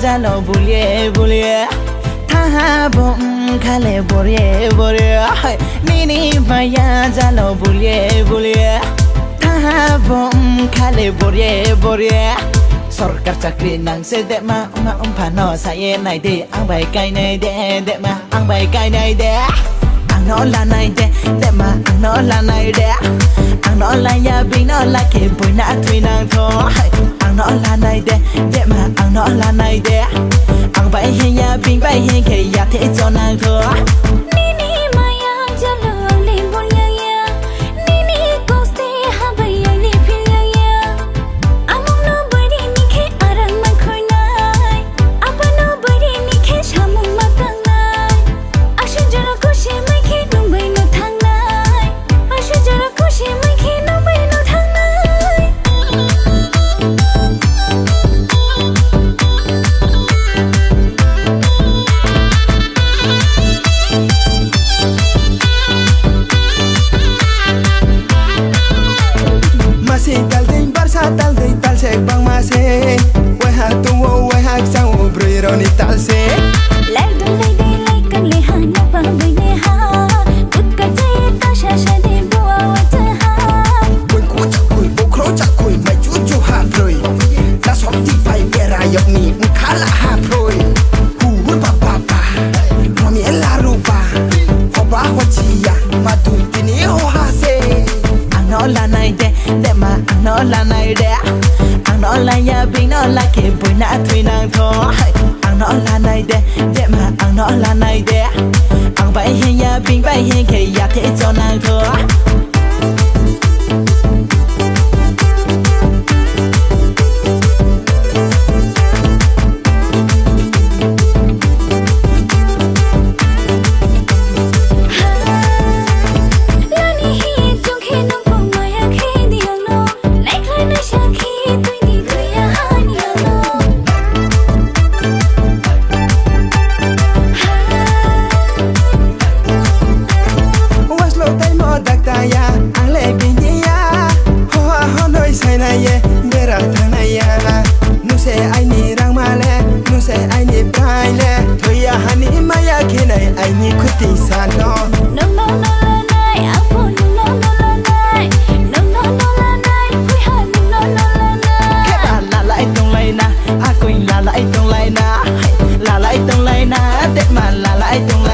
jalo bulie bulie tha bom khale borie borie nini maya jalo bulie bulie tha bom khale borie borie Sorkar chakri nang se de ma phano saye nai de ang bai kai nai de ma ang bai kai nai de ang no la nai de ma ang no la nai de ang no la ya bin no la ke pui na thui nang tho ang no la nai de ma ang no la nai de ang bai hin ya bin bai hin ke ya the cho nang tho Nini maya jalo le bolya ya Nini koste ha bai ni philya ya Among no bari ni ke arang ma khornai apano bari ni ke shamung ma tangnai Ashu jara koshi mai ke nung bai no thangnai Ashu jara koshi mai ke nung bai no thangnai Tal se bang mase we ha tu we ha sang u briro ni tal se lai dum lai de lai kang le ha na pa bai ne ha ut ka jai ta sha sha de bua wa ta ha kun ku cha kui bu kro cha kui mai chu chu ha proi la som ti pai bera yok ni un khala ha proi hu ba ba ba ro mi la ru ba ho ba ho chi ya ma tu ti ni ho ha se ang no la nai de ma ang no la nai de ang no la ya bin no la ke pui na thui nang tho ang no la nai de ma ang no la nai de ang bai hin ya bin bai hin ke ya the cho nang tho la lại tông